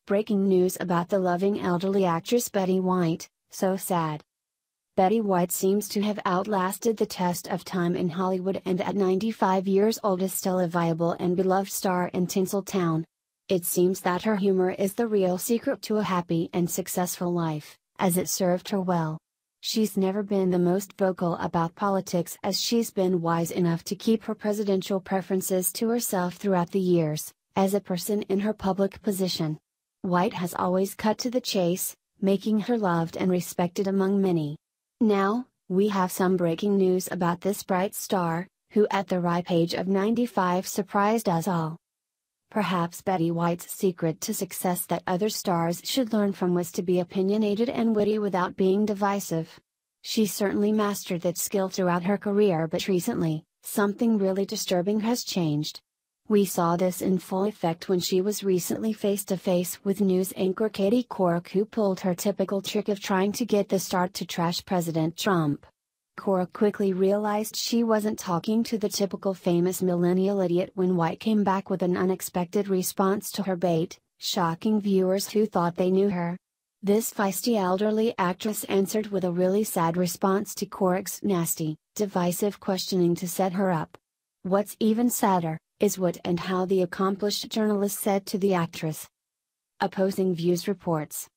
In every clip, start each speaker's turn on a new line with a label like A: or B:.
A: Breaking news about the loving elderly actress Betty White, so sad. Betty White seems to have outlasted the test of time in Hollywood and at 95 years old is still a viable and beloved star in Tinsel Town. It seems that her humor is the real secret to a happy and successful life, as it served her well. She's never been the most vocal about politics, as she's been wise enough to keep her presidential preferences to herself throughout the years, as a person in her public position. White has always cut to the chase, making her loved and respected among many. Now, we have some breaking news about this bright star, who at the ripe age of 95 surprised us all. Perhaps Betty White's secret to success that other stars should learn from was to be opinionated and witty without being divisive. She certainly mastered that skill throughout her career, but recently, something really disturbing has changed. We saw this in full effect when she was recently face to face with news anchor Katie Couric, who pulled her typical trick of trying to get the start to trash President Trump. Couric quickly realized she wasn't talking to the typical famous millennial idiot when White came back with an unexpected response to her bait, shocking viewers who thought they knew her. This feisty elderly actress answered with a really sad response to Couric's nasty, divisive questioning to set her up. What's even sadder is what and how the accomplished journalist said to the actress. Opposing views reports.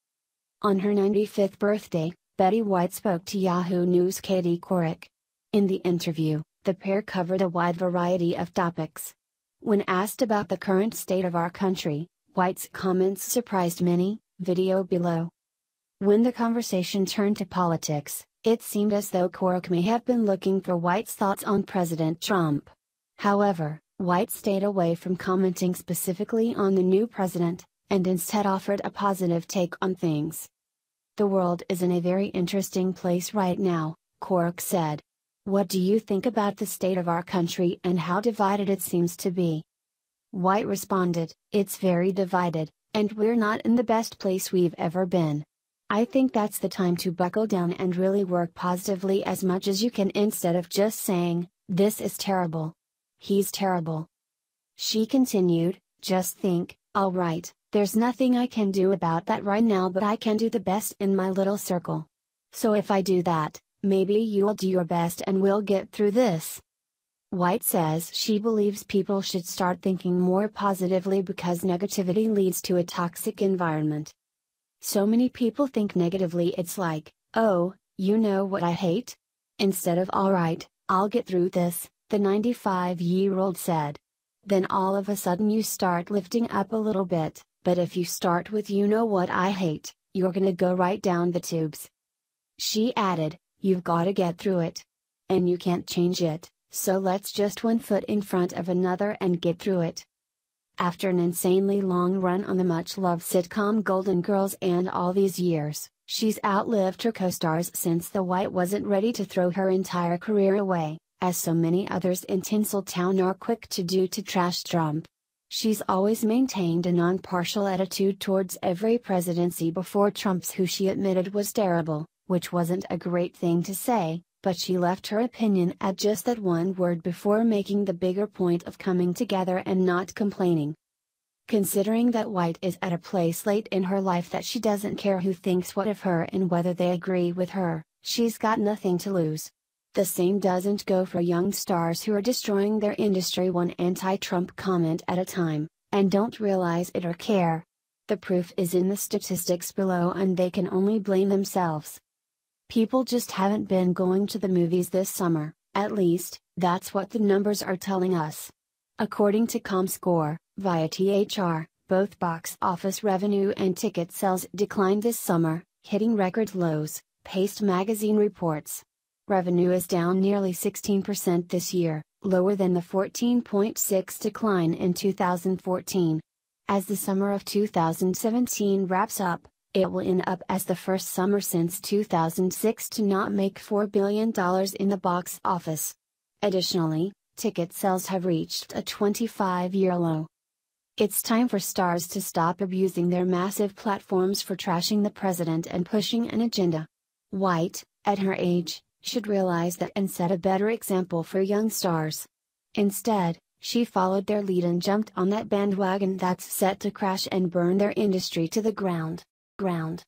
A: On her 95th birthday, Betty White spoke to Yahoo News' Katie Couric. In the interview, the pair covered a wide variety of topics. When asked about the current state of our country, White's comments surprised many. Video below. When the conversation turned to politics, it seemed as though Couric may have been looking for White's thoughts on President Trump. However, White stayed away from commenting specifically on the new president, and instead offered a positive take on things. The world is in a very interesting place right now, Couric said. What do you think about the state of our country and how divided it seems to be? White responded, it's very divided, and we're not in the best place we've ever been. I think that's the time to buckle down and really work positively as much as you can instead of just saying, this is terrible. He's terrible. She continued, just think, alright, there's nothing I can do about that right now, but I can do the best in my little circle. So if I do that, maybe you'll do your best and we'll get through this. White says she believes people should start thinking more positively because negativity leads to a toxic environment. So many people think negatively, it's like, oh, you know what I hate? Instead of alright, I'll get through this, the 95-year-old said. Then all of a sudden you start lifting up a little bit, but if you start with you know what I hate, you're gonna go right down the tubes. She added, you've gotta get through it. And you can't change it, so let's just one foot in front of another and get through it. After an insanely long run on the much-loved sitcom Golden Girls and all these years, she's outlived her co-stars since the White wasn't ready to throw her entire career away, as so many others in Tinsel Town are quick to do to trash Trump. She's always maintained a non-partial attitude towards every presidency before Trump's, who she admitted was terrible, which wasn't a great thing to say, but she left her opinion at just that one word before making the bigger point of coming together and not complaining. Considering that White is at a place late in her life that she doesn't care who thinks what of her and whether they agree with her, she's got nothing to lose. The same doesn't go for young stars who are destroying their industry one anti-Trump comment at a time, and don't realize it or care. The proof is in the statistics below, and they can only blame themselves. People just haven't been going to the movies this summer, at least, that's what the numbers are telling us. According to ComScore, via THR, both box office revenue and ticket sales declined this summer, hitting record lows, Paste magazine reports. Revenue is down nearly 16% this year, lower than the 14.6% decline in 2014. As the summer of 2017 wraps up, it will end up as the first summer since 2006 to not make $4 billion in the box office. Additionally, ticket sales have reached a 25-year low. It's time for stars to stop abusing their massive platforms for trashing the president and pushing an agenda. White, at her age, should realize that and set a better example for young stars. Instead, She followed their lead and jumped on that bandwagon that's set to crash and burn their industry to the ground.